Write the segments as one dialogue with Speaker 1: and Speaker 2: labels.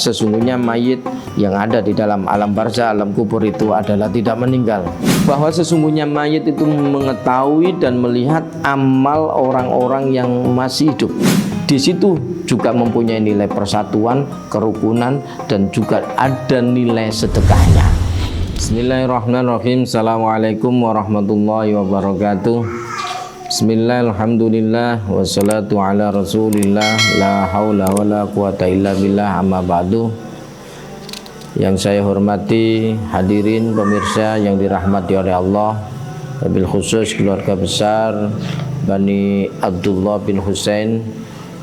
Speaker 1: sesungguhnya mayit yang ada di dalam alam barzah, alam kubur itu adalah tidak meninggal. Bahwa sesungguhnya mayit itu mengetahui dan melihat amal orang-orang yang masih hidup. Di situ juga mempunyai nilai persatuan, kerukunan, dan juga ada nilai sedekahnya. Bismillahirrahmanirrahim. Assalamualaikum warahmatullahi wabarakatuh. Bismillah, alhamdulillah, wassalatu ala rasulillah, la hawla wa la quwata illa billah, amma ba'du. Yang saya hormati hadirin pemirsa yang dirahmati oleh Allah, wabil khusus keluarga besar Bani Abdullah bin Husain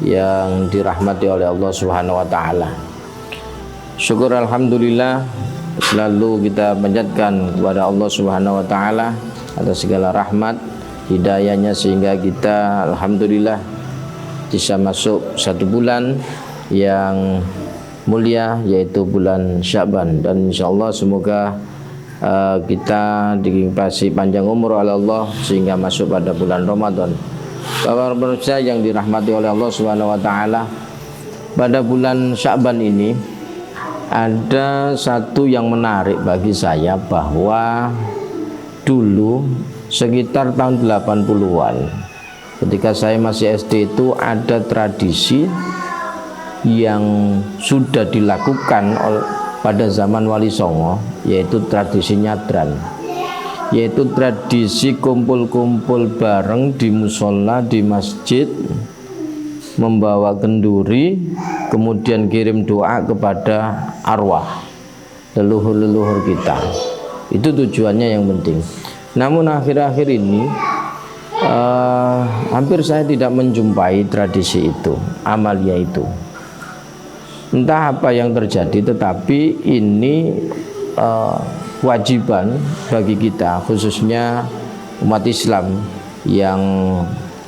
Speaker 1: yang dirahmati oleh Allah Subhanahu wa ta'ala. Syukur alhamdulillah, selalu kita panjatkan kepada Allah Subhanahu wa ta'ala atas segala rahmat hidayahnya, sehingga kita alhamdulillah bisa masuk satu bulan yang mulia, yaitu bulan Sya'ban. Dan insyaallah semoga kita dikasih panjang umur oleh Allah sehingga masuk pada bulan Ramadan. Para pemirsa yang dirahmati oleh Allah Subhanahu wa taala, pada bulan Sya'ban ini ada satu yang menarik bagi saya, bahwa dulu sekitar tahun 80-an ketika saya masih SD itu ada tradisi yang sudah dilakukan pada zaman Wali Songo, yaitu tradisi nyadran, yaitu tradisi kumpul-kumpul bareng di musola, di masjid, membawa kenduri, kemudian kirim doa kepada arwah leluhur-leluhur kita. Itu tujuannya yang penting. Namun akhir-akhir ini hampir saya tidak menjumpai tradisi itu, amalia itu. Entah apa yang terjadi, tetapi ini kewajiban bagi kita, khususnya umat Islam yang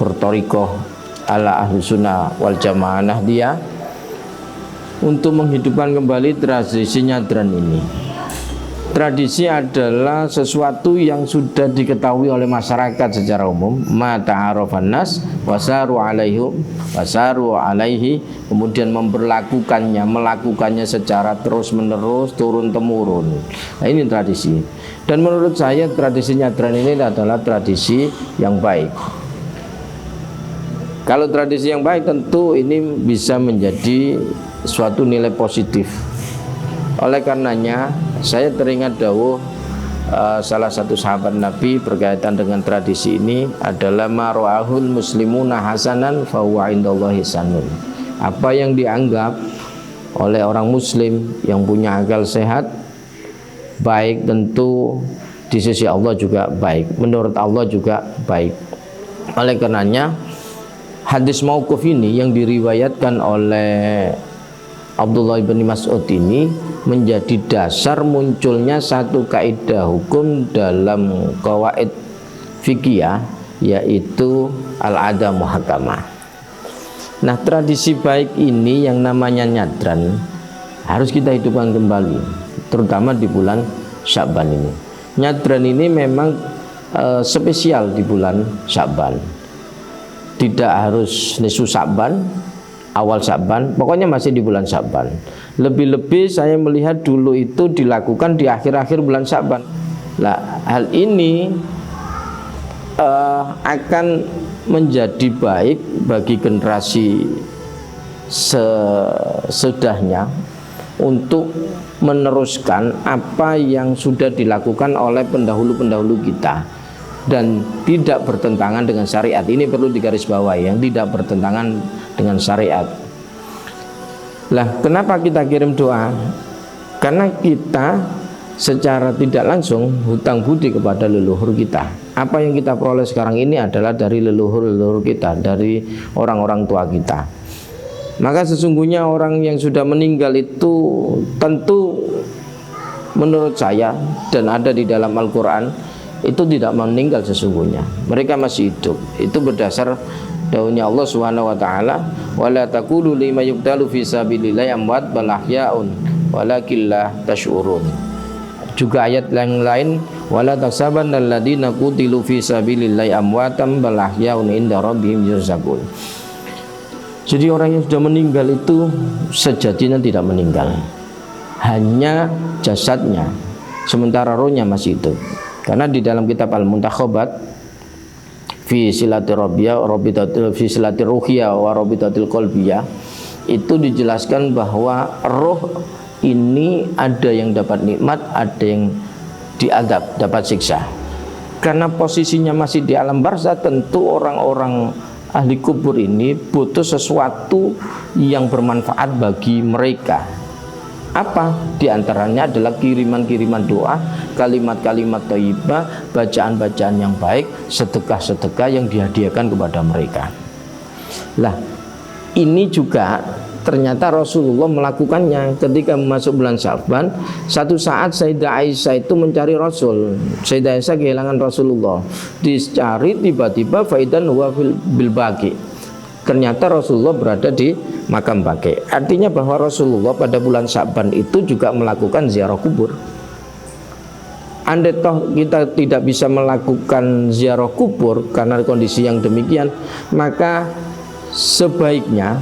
Speaker 1: berthariqah ala ahli sunnah wal jamaah Nahdiyah, untuk menghidupkan kembali tradisi nyadran ini. Tradisi adalah sesuatu yang sudah diketahui oleh masyarakat secara umum, ma ta'arafan nas wasaru alaihi, kemudian melakukannya secara terus menerus, turun temurun. Nah, ini tradisi. Dan menurut saya tradisi nyadran ini adalah tradisi yang baik. Kalau tradisi yang baik, tentu ini bisa menjadi suatu nilai positif. Oleh karenanya saya teringat dawuh salah satu sahabat Nabi berkaitan dengan tradisi ini adalah marwahul muslimuna hasanan fa huwa indallahi sanun. Apa yang dianggap oleh orang muslim yang punya akal sehat baik, tentu di sisi Allah juga baik, menurut Allah juga baik. Oleh karenanya hadis mauquf ini yang diriwayatkan oleh Abdullah bin Mas'ud ini menjadi dasar munculnya satu kaidah hukum dalam qawaid fikih, yaitu al-ada muhakamah. Nah, tradisi baik ini yang namanya nyadran harus kita hidupkan kembali, terutama di bulan Sya'ban ini. Nyadran ini memang spesial di bulan Sya'ban. Tidak harus nisfu Sya'ban, awal Sya'ban, pokoknya masih di bulan Sya'ban. Lebih-lebih saya melihat dulu itu dilakukan di akhir-akhir bulan Sya'ban. Nah, hal ini akan menjadi baik bagi generasi sesudahnya untuk meneruskan apa yang sudah dilakukan oleh pendahulu-pendahulu kita dan tidak bertentangan dengan syariat. Ini perlu digarisbawahi, yang tidak bertentangan dengan syariat. Lah, kenapa kita kirim doa? Karena kita secara tidak langsung hutang budi kepada leluhur kita. Apa yang kita peroleh sekarang ini adalah dari leluhur-leluhur kita, dari orang-orang tua kita. Maka sesungguhnya orang yang sudah meninggal itu tentu menurut saya, dan ada di dalam Al-Quran, itu tidak meninggal sesungguhnya. Mereka masih hidup. Itu berdasar dawuhnya Allah Subhanahu wa taala, wala taqulu liman yuqtalu fi sabilillahi amwat bal ahya'un walakin la tash'urun. Juga ayat yang lain, wala tahsabanna alladziina qutilu fi sabilillahi amwatan bal ahya'un inda rabbihim yurzaqun. Jadi orang yang sudah meninggal itu sejatinya tidak meninggal, hanya jasadnya, sementara rohnya masih hidup. Karena di dalam kitab Al-Muntakhabat fi silati rabbiyah fi silati ruhiyah wa rabitatil qalbiyah, itu dijelaskan bahwa roh ini ada yang dapat nikmat, ada yang diadab, dapat siksa. Karena posisinya masih di alam barzah, tentu orang-orang ahli kubur ini butuh sesuatu yang bermanfaat bagi mereka. Apa? Di antaranya adalah kiriman-kiriman doa, kalimat-kalimat thayyibah, bacaan-bacaan yang baik, sedekah-sedekah yang dihadiahkan kepada mereka. Lah, ini juga ternyata Rasulullah melakukannya ketika masuk bulan Sya'ban. Satu saat Sayyidah Aisyah itu mencari Rasul. Sayyidah Aisyah kehilangan Rasulullah. Dicari, tiba-tiba faidan huwa bil baqi. Ternyata Rasulullah berada di makam Baqi. Artinya bahwa Rasulullah pada bulan Sya'ban itu juga melakukan ziarah kubur. Andai toh kita tidak bisa melakukan ziarah kubur karena kondisi yang demikian, maka sebaiknya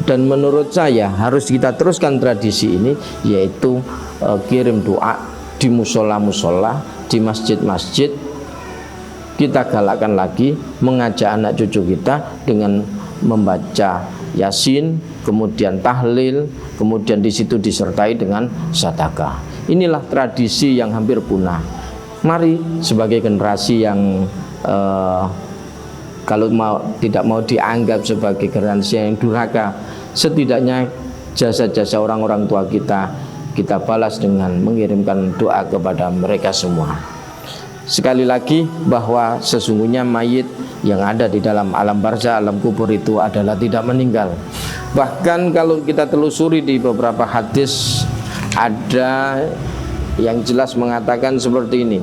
Speaker 1: dan menurut saya harus kita teruskan tradisi ini, yaitu kirim doa di musola-musola, di masjid-masjid. Kita galakkan lagi, mengajak anak cucu kita dengan membaca Yasin, kemudian tahlil, kemudian di situ disertai dengan sedekah. Inilah tradisi yang hampir punah. Mari sebagai generasi yang kalau tidak mau dianggap sebagai generasi yang durhaka, setidaknya jasa-jasa orang-orang tua kita balas dengan mengirimkan doa kepada mereka semua. Sekali lagi bahwa sesungguhnya mayit yang ada di dalam alam barzah, alam kubur itu adalah tidak meninggal. Bahkan kalau kita telusuri di beberapa hadis, ada yang jelas mengatakan seperti ini,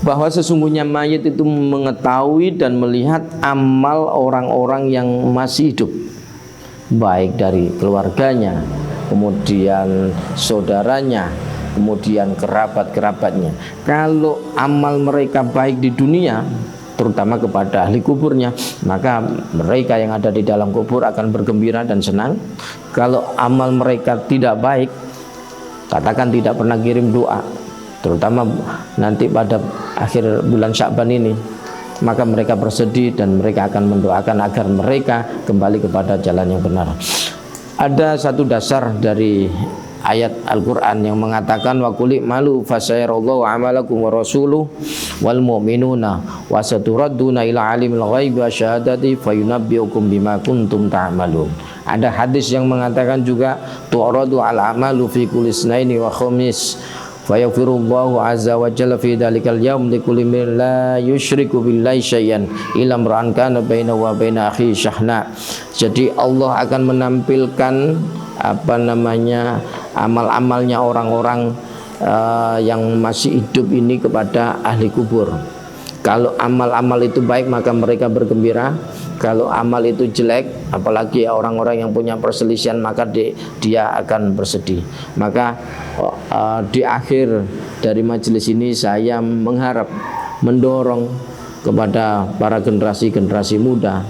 Speaker 1: bahwa sesungguhnya mayit itu mengetahui dan melihat amal orang-orang yang masih hidup, baik dari keluarganya, kemudian saudaranya, kemudian kerabat-kerabatnya. Kalau amal mereka baik di dunia, terutama kepada ahli kuburnya, maka mereka yang ada di dalam kubur akan bergembira dan senang. Kalau amal mereka tidak baik, katakan tidak pernah kirim doa, terutama nanti pada akhir bulan Sya'ban ini, maka mereka bersedih dan mereka akan mendoakan agar mereka kembali kepada jalan yang benar. Ada satu dasar dari ayat Al-Quran yang mengatakan wa qul i'malu fasayarallahu amalakum wa rasuluhu wal mu'minuna wa saturadduna ila alimil ghaibi wa syahadati fayunabbiukum bima kuntum ta'malun. Ada hadis yang mengatakan juga tu'radu al amalu fi kulli isnaini wa khamis fayaghfirullahu azza wa jalla fi dzalikal yaum likulli man la yusyriku billahi syai'an illa mar'an kana bainahu wa baina akhi syahna. Jadi Allah akan menampilkan amal-amalnya orang-orang yang masih hidup ini kepada ahli kubur. Kalau amal-amal itu baik maka mereka bergembira. Kalau amal itu jelek, apalagi orang-orang yang punya perselisihan, maka dia akan bersedih. Maka di akhir dari majelis ini saya mengharap, mendorong kepada para generasi-generasi muda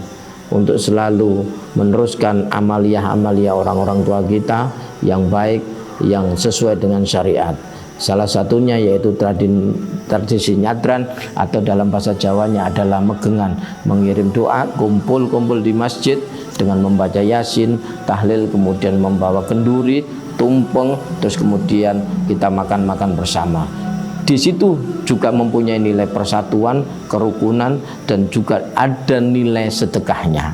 Speaker 1: untuk selalu meneruskan amalia-amalia orang-orang tua kita yang baik, yang sesuai dengan syariat. Salah satunya yaitu tradisi nyadran, atau dalam bahasa Jawanya adalah megengan, mengirim doa, kumpul-kumpul di masjid dengan membaca Yasin, tahlil, kemudian membawa kenduri, tumpeng, terus kemudian kita makan-makan bersama. Di situ juga mempunyai nilai persatuan, kerukunan, dan juga ada nilai sedekahnya.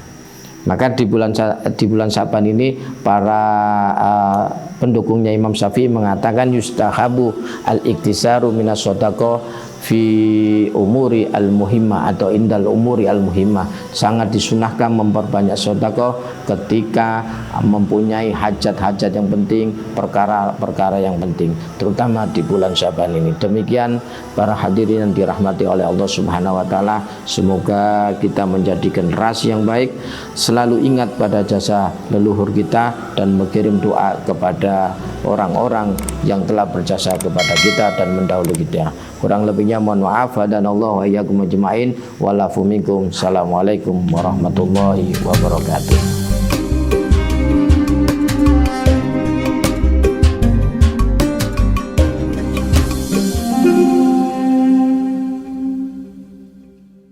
Speaker 1: Maka di bulan Sya'ban ini para pendukungnya Imam Syafi'i mengatakan yustahabu al-iktisaru minas shadaqah fi umuri al-muhimmah atau indal umuri al-muhimmah. Sangat disunahkan memperbanyak sedekah ketika mempunyai hajat-hajat yang penting, perkara-perkara yang penting, terutama di bulan Sya'ban ini. Demikian para hadirin yang dirahmati oleh Allah Subhanahu wa taala, semoga kita menjadi generasi yang baik, selalu ingat pada jasa leluhur kita dan mengirim doa kepada orang-orang yang telah berjasa kepada kita dan mendahului kita. Kurang lebihnya kurangnya mohon maaf. Hadanallahu wa iyyakum ajmain. Walafu minkum. Assalamualaikum warahmatullahi wabarakatuh.